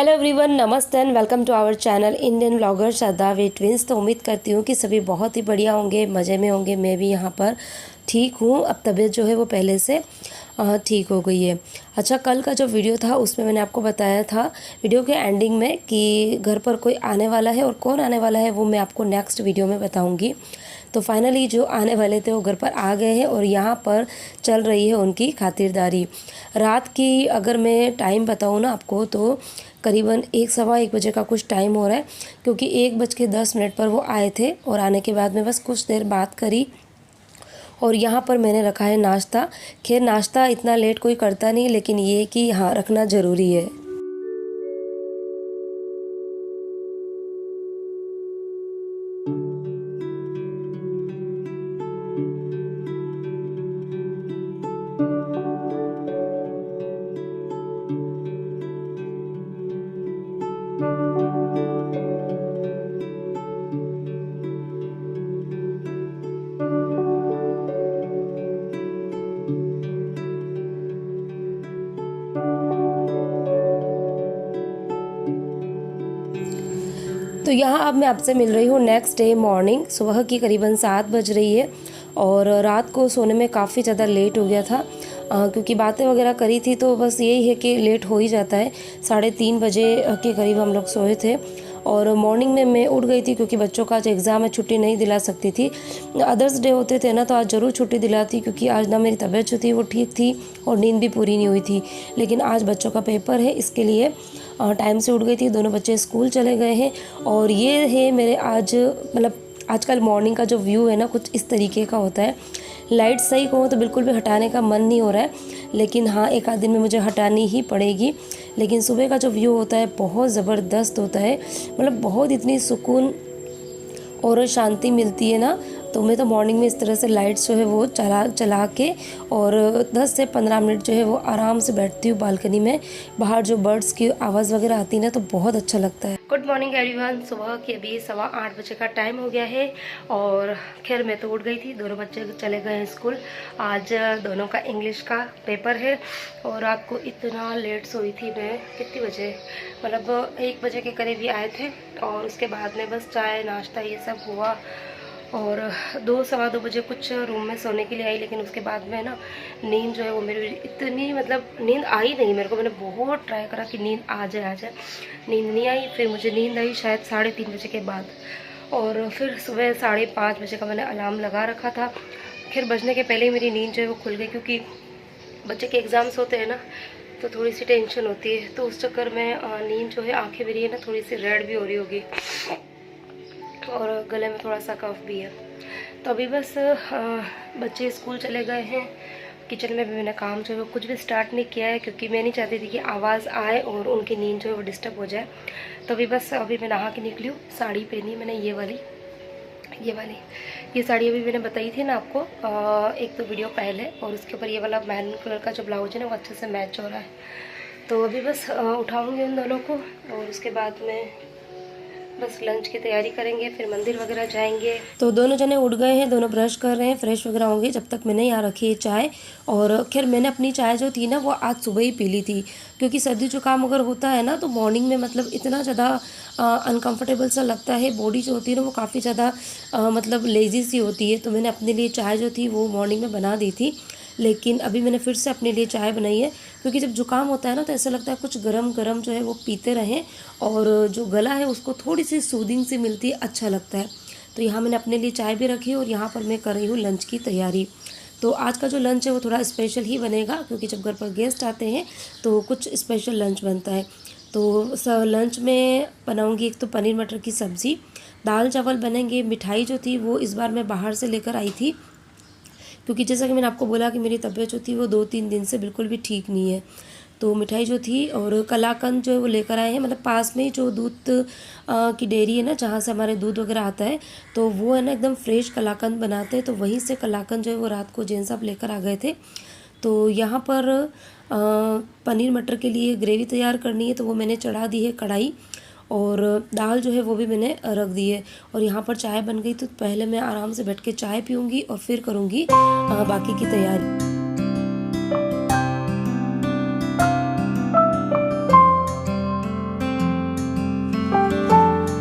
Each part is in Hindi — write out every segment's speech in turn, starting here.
हेलो एवरीवन, नमस्ते and welcome to our channel Indian vlogger Shraddha वे ट्विंस। तो उम्मीद करती हूँ कि सभी बहुत ही बढ़िया होंगे, मज़े में होंगे। मैं भी यहाँ पर ठीक हूँ। अब तबीयत जो है वो पहले से ठीक हो गई है। अच्छा, कल का जो वीडियो था उसमें मैंने आपको बताया था वीडियो के एंडिंग में कि घर पर कोई आने वाला है, और कौन आने वाला है वो मैं आपको नेक्स्ट वीडियो में बताऊँगी। तो फाइनली जो आने वाले थे वो घर पर आ गए हैं और यहाँ पर चल रही है उनकी खातिरदारी। रात की अगर मैं टाइम बताऊँ ना आपको, तो करीबन 1 सवा 1 बजे का कुछ टाइम हो रहा है, क्योंकि 1 बज के 10 मिनट पर वो आए थे और आने के बाद में बस कुछ देर बात करी। और यहाँ पर मैंने रखा है नाश्ता। खैर नाश्ता इतना लेट कोई करता नहीं, लेकिन ये कि हाँ, रखना ज़रूरी है। तो यहाँ अब मैं आपसे मिल रही हूँ नेक्स्ट डे मॉर्निंग। सुबह की करीबन 7 बज रही है और रात को सोने में काफ़ी ज़्यादा लेट हो गया था, क्योंकि बातें वगैरह करी थी। तो बस यही है कि लेट हो ही जाता है। 3:30 बजे के करीब हम लोग सोए थे और मॉर्निंग में मैं उठ गई थी, क्योंकि बच्चों का आज एग्ज़ाम है, छुट्टी नहीं दिला सकती थी। अदर्स डे होते थे ना तो आज ज़रूर छुट्टी दिलाती, क्योंकि आज ना मेरी तबीयत जो थी वो ठीक थी और नींद भी पूरी नहीं हुई थी। लेकिन आज बच्चों का पेपर है, इसके लिए टाइम से उठ गई थी। दोनों बच्चे स्कूल चले गए हैं और ये है मेरे आज मतलब आजकल मॉर्निंग का जो व्यू है ना, कुछ इस तरीके का होता है। लाइट सही कहूँ तो बिल्कुल भी हटाने का मन नहीं हो रहा है, लेकिन हाँ, एक आध दिन में मुझे हटानी ही पड़ेगी। लेकिन सुबह का जो व्यू होता है बहुत ज़बरदस्त होता है, मतलब बहुत इतनी सुकून और शांति मिलती है ना। तो मैं तो मॉर्निंग में इस तरह से लाइट्स जो है वो चला के और 10 से 15 मिनट जो है वो आराम से बैठती हूँ बालकनी में। बाहर जो बर्ड्स की आवाज़ वगैरह आती है ना, तो बहुत अच्छा लगता है। Good morning everyone. सुबह के अभी 8:15 बजे का टाइम हो गया है और खैर मैं तो उठ गई थी। दोनों बच्चे चले गए हैं स्कूल। आज दोनों का इंग्लिश का पेपर है और रात को इतना लेट सोई थी मैं। कितने बजे, मतलब 1 बजे के करीब ही आए थे और उसके बाद में बस चाय नाश्ता ये सब हुआ और 2 सवा 2 बजे कुछ रूम में सोने के लिए आई। लेकिन उसके बाद में ना नींद जो है वो मेरी इतनी, मतलब नींद आई नहीं मेरे को। मैंने बहुत ट्राई करा कि नींद आ जाए, नींद नहीं आई। फिर मुझे नींद आई शायद 3:30 बजे के बाद, और फिर सुबह 5:30 बजे का मैंने अलार्म लगा रखा था। फिर बजने के पहले ही मेरी नींद जो है वो खुल गई, क्योंकि बच्चे के एग्ज़ाम्स होते हैं ना, तो थोड़ी सी टेंशन होती है। तो उस चक्कर में नींद जो है, आंखें मेरी है ना थोड़ी सी रेड भी हो रही होगी और गले में थोड़ा सा कफ भी है। तो अभी बस बच्चे स्कूल चले गए हैं। किचन में भी मैंने काम जो है वो कुछ भी स्टार्ट नहीं किया है, क्योंकि मैं नहीं चाहती थी कि आवाज़ आए और उनकी नींद जो है वो डिस्टर्ब हो जाए। तो अभी मैं नहा के निकली हूँ। साड़ी पहनी मैंने ये वाली ये साड़ी अभी मैंने बताई थी ना आपको एक तो वीडियो पहले, और उसके ऊपर ये वाला मैरून कलर का जो ब्लाउज है ना वो अच्छे से मैच हो रहा है। तो अभी बस उठाऊँगी उन दोनों को और उसके बाद में बस लंच की तैयारी करेंगे, फिर मंदिर वगैरह जाएंगे। तो दोनों जने उठ गए हैं, दोनों ब्रश कर रहे हैं, फ्रेश वगैरह होंगे। जब तक मैंने यहाँ रखी है चाय। और खैर मैंने अपनी चाय जो थी ना वो आज सुबह ही पी ली थी, क्योंकि सर्दी जुकाम अगर होता है ना तो मॉर्निंग में मतलब इतना ज़्यादा अनकम्फर्टेबल सा लगता है। बॉडी जो होती है ना वो काफ़ी ज़्यादा मतलब लेज़ी सी होती है। तो मैंने अपने लिए चाय जो थी वो मॉर्निंग में बना दी थी, लेकिन अभी मैंने फिर से अपने लिए चाय बनाई है, क्योंकि जब जुकाम होता है ना तो ऐसा लगता है कुछ गरम गरम जो है वो पीते रहें, और जो गला है उसको थोड़ी सी सूदिंग सी मिलती है, अच्छा लगता है। तो यहाँ मैंने अपने लिए चाय भी रखी है और यहाँ पर मैं कर रही हूँ लंच की तैयारी। तो आज का जो लंच है वो थोड़ा स्पेशल ही बनेगा, क्योंकि जब घर पर गेस्ट आते हैं तो कुछ स्पेशल लंच बनता है। तो लंच में बनाऊँगी एक तो पनीर मटर की सब्ज़ी, दाल चावल बनेंगे। मिठाई जो थी वो इस बार मैं बाहर से लेकर आई थी, क्योंकि जैसा कि मैंने आपको बोला कि मेरी तबीयत जो थी वो 2-3 दिन से बिल्कुल भी ठीक नहीं है। तो मिठाई जो थी और कलाकंद जो है वो लेकर आए हैं, मतलब पास में ही जो दूध की डेयरी है ना जहाँ से हमारे दूध वगैरह आता है, तो वो है ना एकदम फ्रेश कलाकंद बनाते हैं। तो वहीं से कलाकंद जो है वो रात को जेन साहब लेकर आ गए थे। तो यहाँ पर पनीर मटर के लिए ग्रेवी तैयार करनी है, तो वो मैंने चढ़ा दी है कढ़ाई, और दाल जो है वो भी मैंने रख दी है। और यहाँ पर चाय बन गई, तो पहले मैं आराम से बैठ के चाय पीऊँगी और फिर करूँगी बाकी की तैयारी।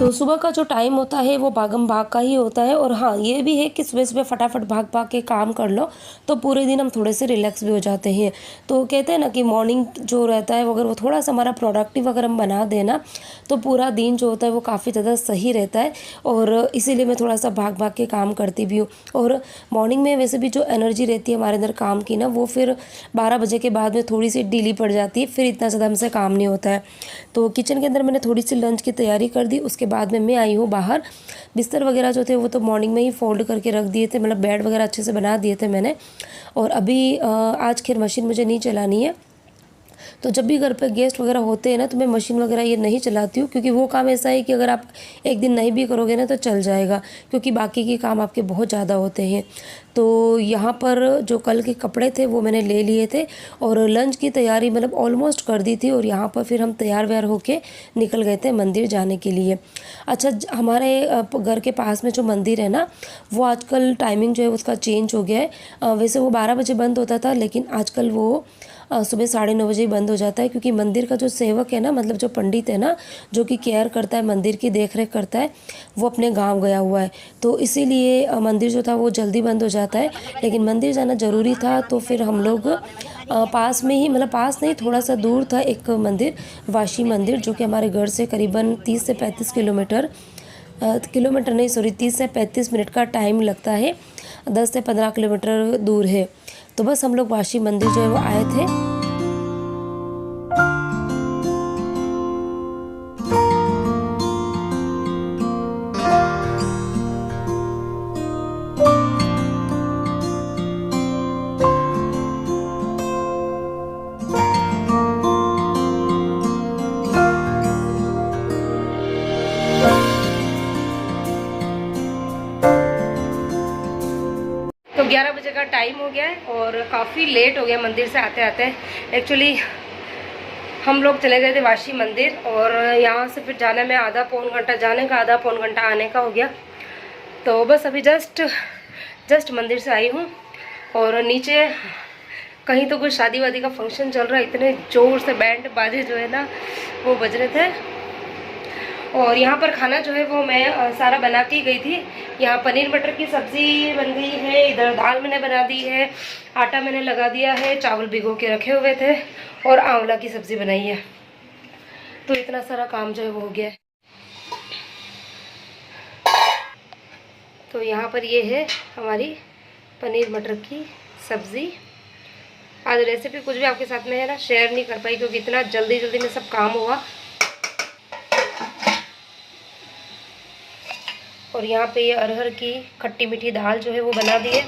तो सुबह का जो टाइम होता है वो भागम भाग का ही होता है। और हाँ, ये भी है कि सुबह सुबह फटाफट भाग भाग के काम कर लो तो पूरे दिन हम थोड़े से रिलैक्स भी हो जाते हैं। तो कहते हैं ना कि मॉर्निंग जो रहता है अगर वो थोड़ा सा हमारा प्रोडक्टिव अगर हम बना देना तो पूरा दिन जो होता है वो काफ़ी ज़्यादा सही रहता है। और इसीलिए मैं थोड़ा सा भाग भाग के काम करती भी हूँ। और मॉर्निंग में वैसे भी जो एनर्जी रहती है हमारे अंदर काम की ना, वो फिर 12 बजे के बाद में थोड़ी सी ढीली पड़ जाती है, फिर इतना ज़्यादा हमसे काम नहीं होता है। तो किचन के अंदर मैंने थोड़ी सी लंच की तैयारी कर दी। उसके बाद में मैं आई हूँ बाहर। बिस्तर वगैरह जो थे वो तो मॉर्निंग में ही फोल्ड करके रख दिए थे, मतलब बेड वगैरह अच्छे से बना दिए थे मैंने। और अभी आज खैर मशीन मुझे नहीं चलानी है, तो जब भी घर पे गेस्ट वगैरह होते हैं ना तो मैं मशीन वगैरह ये नहीं चलाती हूँ, क्योंकि वो काम ऐसा है कि अगर आप एक दिन नहीं भी करोगे ना तो चल जाएगा, क्योंकि बाकी के काम आपके बहुत ज़्यादा होते हैं। तो यहाँ पर जो कल के कपड़े थे वो मैंने ले लिए थे और लंच की तैयारी मतलब ऑलमोस्ट कर दी थी। और यहाँ पर फिर हम तैयार व्यार होके निकल गए थे मंदिर जाने के लिए। अच्छा, हमारे घर के पास में जो मंदिर है ना, वो आजकल टाइमिंग जो है उसका चेंज हो गया है। वैसे वो 12 बजे बंद होता था, लेकिन आजकल वो सुबह 9:30 बजे ही बंद हो जाता है, क्योंकि मंदिर का जो सेवक है ना, मतलब जो पंडित है ना, जो कि केयर करता है, मंदिर की देख रेख करता है, वो अपने गांव गया हुआ है। तो इसीलिए मंदिर जो था वो जल्दी बंद हो जाता है। लेकिन मंदिर जाना ज़रूरी था, तो फिर हम लोग पास में ही, मतलब पास नहीं, थोड़ा सा दूर था एक मंदिर, वाशी मंदिर, जो कि हमारे घर से करीबन 30 से 35 किलोमीटर, किलोमीटर नहीं सॉरी 30 से 35 मिनट का टाइम लगता है, 10 से 15 किलोमीटर दूर है। तो बस हम लोग वाशी मंदिर जो है वो आए थे। तो 11 बजे का टाइम हो गया है और काफ़ी लेट हो गया मंदिर से आते आते। एक्चुअली हम लोग चले गए थे वाशी मंदिर, और यहाँ से फिर जाने में आधा पौन घंटा, जाने का आधा पौन घंटा आने का हो गया। तो बस अभी जस्ट मंदिर से आई हूँ, और नीचे कहीं तो कुछ शादी वादी का फंक्शन चल रहा है, इतने ज़ोर से बैंड बाजे जो है ना वो बज रहे थे। और यहाँ पर खाना जो है वो मैं सारा बना के गई थी। यहाँ पनीर मटर की सब्ज़ी बन गई है, इधर दाल मैंने बना दी है, आटा मैंने लगा दिया है, चावल भिगो के रखे हुए थे, और आंवला की सब्ज़ी बनाई है। तो इतना सारा काम जो है वो हो गया है। तो यहाँ पर ये है हमारी पनीर मटर की सब्ज़ी। आज रेसिपी कुछ भी आपके साथ में है ना शेयर नहीं कर पाई, क्योंकि इतना जल्दी जल्दी में सब काम हुआ। और यहाँ पे ये अरहर की खट्टी मीठी दाल जो है वो बना दी है,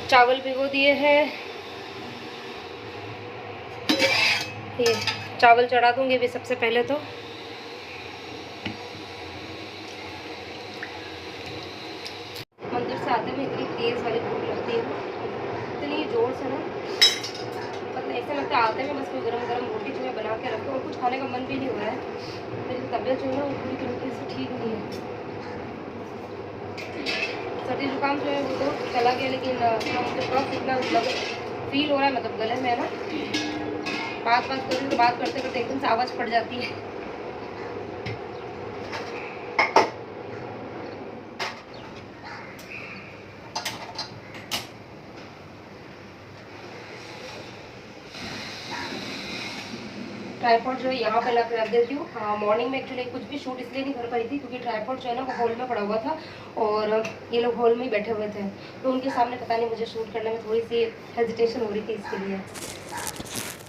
चावल भिगो दिए हैं, ये चावल चढ़ा दूँगी अभी सबसे पहले। तो मंदिर से आते में इतनी तेज़ वाली भूख लगती है, इतनी ज़ोर से ना, मतलब ऐसा लगता है आते में बस कोई गरम गरम रोटी जो है बना के रखो, और कुछ खाने का मन भी नहीं हो रहा है। मेरी तबीयत जो है वो पूरी तरीके से ठीक नहीं है। सर्दी जुकाम जो है वो तो चला गया, लेकिन मुझे कफ इतना मतलब फील हो रहा है, मतलब गले में है ना, बात कर रही हूँ, बात करते करते एकदम से आवाज़ फट जाती है। ट्राईपॉड जो है यहाँ पे ला के रख देती हूँ। मॉर्निंग में एक्चुअली कुछ भी शूट इसलिए नहीं कर पाई थी, क्योंकि ट्राईपॉड जो है ना वो हॉल में पड़ा हुआ था, और ये लोग हॉल में ही बैठे हुए थे, तो उनके सामने पता नहीं मुझे शूट करने में थोड़ी सी हेजिटेशन हो रही थी, इसके लिए।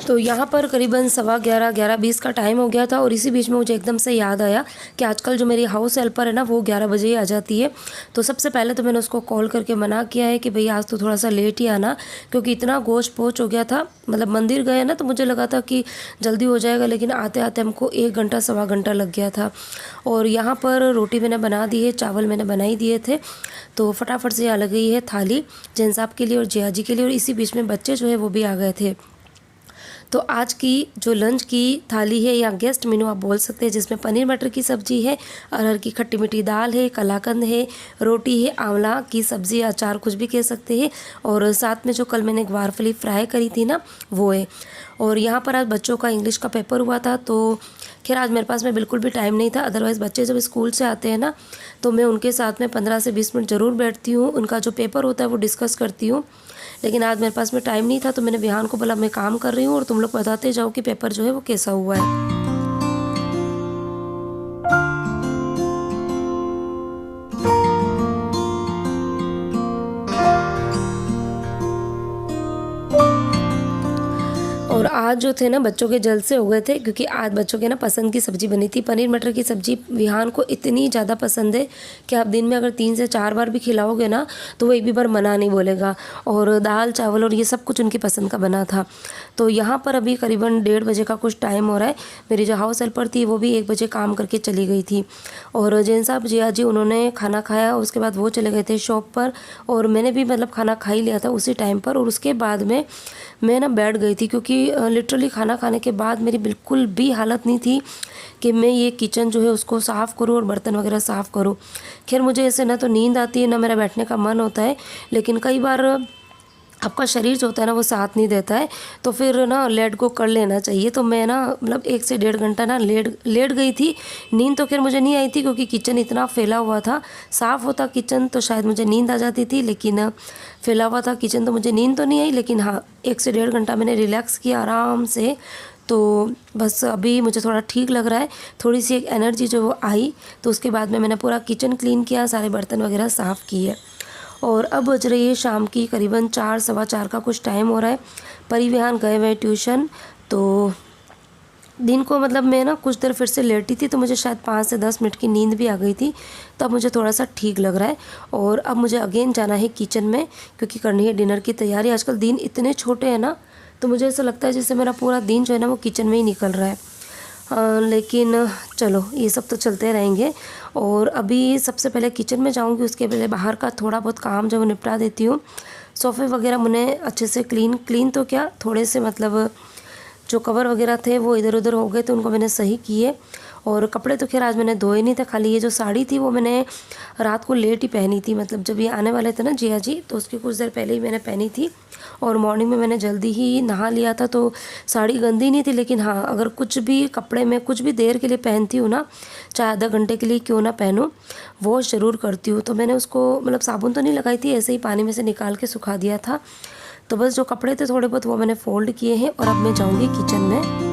तो यहाँ पर करीबन 11:20 का टाइम हो गया था, और इसी बीच में मुझे एकदम से याद आया कि आजकल जो मेरी हाउस हेल्पर है ना वो 11 बजे ही आ जाती है। तो सबसे पहले तो मैंने उसको कॉल करके मना किया है कि भाई आज तो थोड़ा सा लेट ही आना, क्योंकि इतना गोश पोच हो गया था। मतलब मंदिर गए ना तो मुझे लगा था कि जल्दी हो जाएगा, लेकिन आते आते हमको 1 घंटा सवा घंटा लग गया था। और यहाँ पर रोटी मैंने बना दी है, चावल मैंने बना ही दिए थे, तो फटाफट से आ लग गई है थाली जैन साहब के लिए और जिया जी के लिए। और इसी बीच में बच्चे जो है वो भी आ गए थे। तो आज की जो लंच की थाली है या गेस्ट मेनू आप बोल सकते हैं, जिसमें पनीर मटर की सब्ज़ी है, अरहर की खट्टी मीठी दाल है, कलाकंद है, रोटी है, आंवला की सब्ज़ी, अचार कुछ भी कह सकते हैं, और साथ में जो कल मैंने ग्वारफली फ्राई करी थी ना वो है। और यहाँ पर आज बच्चों का इंग्लिश का पेपर हुआ था, तो खैर आज मेरे पास में बिल्कुल भी टाइम नहीं था, अदरवाइज़ बच्चे जब स्कूल से आते हैं ना तो मैं उनके साथ में 15 से 20 मिनट ज़रूर बैठती हूँ, उनका जो पेपर होता है वो डिस्कस करती हूँ। लेकिन आज मेरे पास में टाइम नहीं था तो मैंने विहान को बोला मैं काम कर रही हूँ और तुम लोग बताते जाओ कि पेपर जो है वो कैसा हुआ है। और आज जो थे ना बच्चों के जल्द से हो गए थे, क्योंकि आज बच्चों के ना पसंद की सब्ज़ी बनी थी। पनीर मटर की सब्ज़ी विहान को इतनी ज़्यादा पसंद है कि आप दिन में अगर 3 से 4 बार भी खिलाओगे ना तो वो एक भी बार मना नहीं बोलेगा। और दाल चावल और ये सब कुछ उनकी पसंद का बना था। तो यहाँ पर अभी करीबन 1:30 बजे का कुछ टाइम हो रहा है। मेरी जो हाउस हेल्पर थी वो भी 1 बजे काम करके चली गई थी। और जैन साहब जिया जी उन्होंने खाना खाया, उसके बाद वो चले गए थे शॉप पर और मैंने भी मतलब खाना खा ही लिया था उसी टाइम पर। और उसके बाद में मैं ना बैठ गई थी, क्योंकि लिटरली खाना खाने के बाद मेरी बिल्कुल भी हालत नहीं थी कि मैं ये किचन जो है उसको साफ़ करूँ और बर्तन वगैरह साफ़ करूँ। खैर मुझे ऐसे ना तो नींद आती है ना मेरा बैठने का मन होता है, लेकिन कई बार आपका शरीर जो होता है ना वो साथ नहीं देता है, तो फिर ना लेट गो कर लेना चाहिए। तो मैं ना मतलब 1 से 1.5 घंटा ना लेट गई थी। नींद तो खैर मुझे नहीं आई थी, क्योंकि किचन इतना फैला हुआ था। साफ़ होता किचन तो शायद मुझे नींद आ जाती थी, लेकिन फैला हुआ था किचन तो मुझे नींद तो नहीं आई। लेकिन हाँ 1 से 1.5 घंटा मैंने रिलैक्स किया आराम से। तो बस अभी मुझे थोड़ा ठीक लग रहा है, थोड़ी सी एक एनर्जी जो वो आई। तो उसके बाद में मैंने पूरा किचन क्लीन किया, सारे बर्तन वगैरह साफ़ किए। और अब बज रही है शाम की करीबन 4 सवा 4 का कुछ टाइम हो रहा है। परिविहान गए हुए ट्यूशन। तो दिन को मतलब मैं ना कुछ देर फिर से लेटी थी तो मुझे शायद 5 से 10 मिनट की नींद भी आ गई थी। तो अब मुझे थोड़ा सा ठीक लग रहा है। और अब मुझे अगेन जाना है किचन में, क्योंकि करनी है डिनर की तैयारी। आजकल दिन इतने छोटे हैं ना तो मुझे ऐसा लगता है जैसे मेरा पूरा दिन जो है ना वो किचन में ही निकल रहा है। लेकिन चलो ये सब तो चलते रहेंगे। और अभी सबसे पहले किचन में जाऊंगी, उसके पहले बाहर का थोड़ा बहुत काम जो वो निपटा देती हूँ। सोफ़े वगैरह मैंने अच्छे से क्लीन तो क्या, थोड़े से मतलब जो कवर वगैरह थे वो इधर उधर हो गए तो उनको मैंने सही किए। और कपड़े तो खैर आज मैंने धोए नहीं थे, खाली ये जो साड़ी थी वो मैंने रात को लेट ही पहनी थी। मतलब जब ये आने वाले थे ना जिया जी तो उसके कुछ देर पहले ही मैंने पहनी थी। और मॉर्निंग में मैंने जल्दी ही नहा लिया था तो साड़ी गंदी नहीं थी। लेकिन हाँ अगर कुछ भी कपड़े में कुछ भी देर के लिए पहनती हूँ ना, चाहे आधा घंटे के लिए क्यों ना पहनूँ, वॉश ज़रूर करती हूँ। तो मैंने उसको मतलब साबुन तो नहीं लगाई थी, ऐसे ही पानी में से निकाल के सुखा दिया था। तो बस जो कपड़े थे थोड़े बहुत वो मैंने फ़ोल्ड किए हैं और अब मैं जाऊँगी किचन में।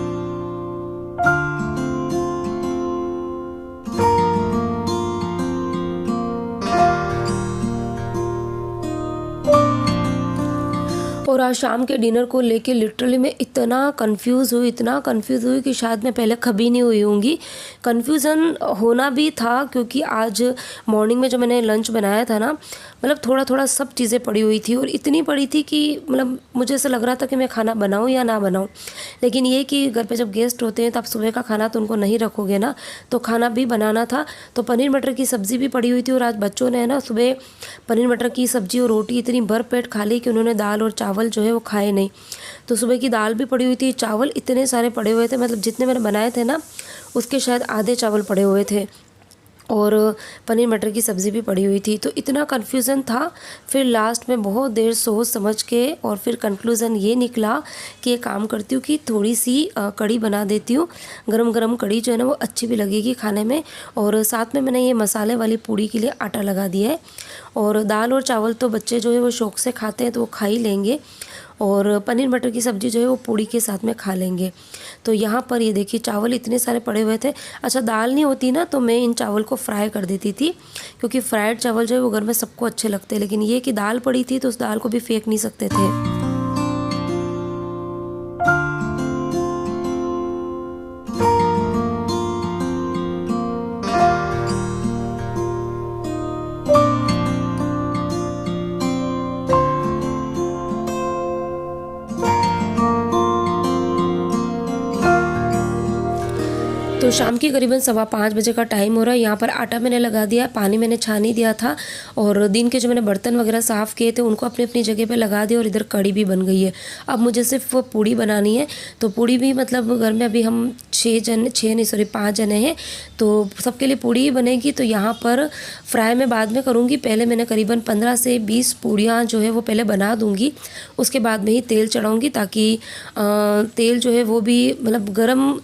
और आज शाम के डिनर को लेके लिटरली मैं इतना कंफ्यूज हुई कि शायद मैं पहले कभी नहीं हुई होंगी। कन्फ्यूज़न होना भी था, क्योंकि आज मॉर्निंग में जो मैंने लंच बनाया था ना, मतलब थोड़ा थोड़ा सब चीज़ें पड़ी हुई थी और इतनी पड़ी थी कि मतलब मुझे ऐसा लग रहा था कि मैं खाना बनाऊँ या ना बनाऊँ। लेकिन ये कि घर पे जब गेस्ट होते हैं तो आप सुबह का खाना तो उनको नहीं रखोगे ना, तो खाना भी बनाना था। तो पनीर मटर की सब्ज़ी भी पड़ी हुई थी और आज बच्चों ने ना सुबह पनीर मटर की सब्ज़ी और रोटी इतनी भर पेट खा ली कि उन्होंने दाल और चावल जो है वो खाए नहीं। तो सुबह की दाल भी पड़ी हुई थी, चावल इतने सारे पड़े हुए थे, मतलब जितने मैंने बनाए थे ना उसके शायद आधे चावल पड़े हुए थे। और पनीर मटर की सब्ज़ी भी पड़ी हुई थी। तो इतना कन्फ्यूज़न था। फिर लास्ट में बहुत देर सोच समझ के और फिर कंक्लूज़न ये निकला कि एक काम करती हूँ कि थोड़ी सी कढ़ी बना देती हूँ। गरम गरम कढ़ी जो है ना वो अच्छी भी लगेगी खाने में। और साथ में मैंने ये मसाले वाली पूड़ी के लिए आटा लगा दिया है। और दाल और चावल तो बच्चे जो है वो शौक़ से खाते हैं तो वो खा ही लेंगे। और पनीर मटर की सब्ज़ी जो है वो पूड़ी के साथ में खा लेंगे। तो यहाँ पर ये देखिए चावल इतने सारे पड़े हुए थे। अच्छा दाल नहीं होती ना तो मैं इन चावल को फ्राई कर देती थी, क्योंकि फ्राइड चावल जो है वो घर में सबको अच्छे लगते हैं। लेकिन ये कि दाल पड़ी थी तो उस दाल को भी फेंक नहीं सकते थे। तो शाम की करीबन 5:15 बजे का टाइम हो रहा है। यहाँ पर आटा मैंने लगा दिया, पानी मैंने छान ही दिया था और दिन के जो मैंने बर्तन वगैरह साफ़ किए थे उनको अपनी अपनी जगह पे लगा दिया। और इधर कढ़ी भी बन गई है। अब मुझे सिर्फ वो पूड़ी बनानी है। तो पूड़ी भी मतलब घर में अभी हम 5 जने हैं तो सबके लिए पूड़ी ही बनेगी। तो यहाँ पर फ्राई मैं बाद में करूँगी। पहले मैंने करीबन 15 से 20 पूड़ियाँ जो है वो पहले बना दूँगी, उसके बाद में ही तेल चढ़ाऊँगी, ताकि तेल जो है वो भी मतलब गर्म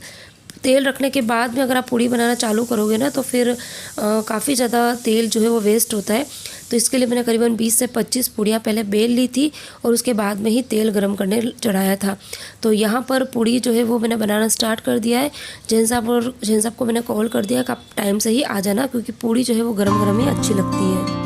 तेल रखने के बाद में अगर आप पूड़ी बनाना चालू करोगे ना तो फिर काफ़ी ज़्यादा तेल जो है वो वेस्ट होता है। तो इसके लिए मैंने करीबन 20 से 25 पूड़ियाँ पहले बेल ली थी और उसके बाद में ही तेल गरम करने चढ़ाया था। तो यहाँ पर पूड़ी जो है वो मैंने बनाना स्टार्ट कर दिया है। जैन साहब को मैंने कॉल कर दिया कि आप टाइम से ही आ जाना, क्योंकि पूड़ी जो है वो गरम गरम ही अच्छी लगती है।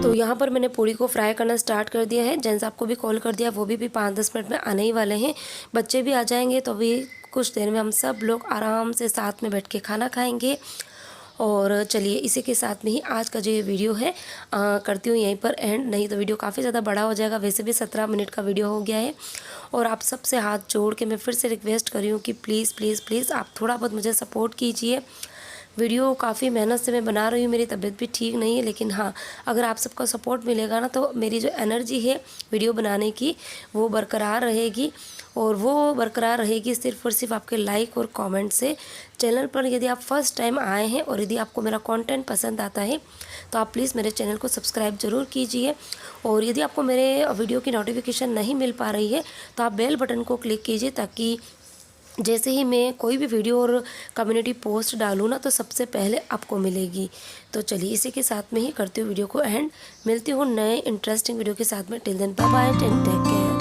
तो यहाँ पर मैंने पूड़ी को फ्राई करना स्टार्ट कर दिया है। जैन साहब को भी कॉल कर दिया, वो भी 5-10 मिनट में आने ही वाले हैं। बच्चे भी आ जाएंगे तो अभी कुछ देर में हम सब लोग आराम से साथ में बैठ के खाना खाएंगे। और चलिए इसी के साथ में ही आज का जो ये वीडियो है करती हूँ यहीं पर एंड, नहीं तो वीडियो काफ़ी ज़्यादा बड़ा हो जाएगा। वैसे भी 17 मिनट का वीडियो हो गया है। और आप सबसे हाथ जोड़ के मैं फिर से रिक्वेस्ट कर रही हूँ कि प्लीज़ प्लीज़ प्लीज़ आप थोड़ा बहुत मुझे सपोर्ट कीजिए। वीडियो काफ़ी मेहनत से मैं बना रही हूँ, मेरी तबीयत भी ठीक नहीं है, लेकिन हाँ अगर आप सबका सपोर्ट मिलेगा ना तो मेरी जो एनर्जी है वीडियो बनाने की वो बरकरार रहेगी। और वो बरकरार रहेगी सिर्फ़ और सिर्फ आपके लाइक और कमेंट से। चैनल पर यदि आप फर्स्ट टाइम आए हैं और यदि आपको मेरा कंटेंट पसंद आता है तो आप प्लीज़ मेरे चैनल को सब्सक्राइब ज़रूर कीजिए। और यदि आपको मेरे वीडियो की नोटिफिकेशन नहीं मिल पा रही है तो आप बेल बटन को क्लिक कीजिए, ताकि जैसे ही मैं कोई भी वीडियो और कम्युनिटी पोस्ट डालूँ ना तो सबसे पहले आपको मिलेगी। तो चलिए इसी के साथ में ही करती हूँ वीडियो को एंड। मिलती हूँ नए इंटरेस्टिंग वीडियो के साथ में। Till then bye bye and take care.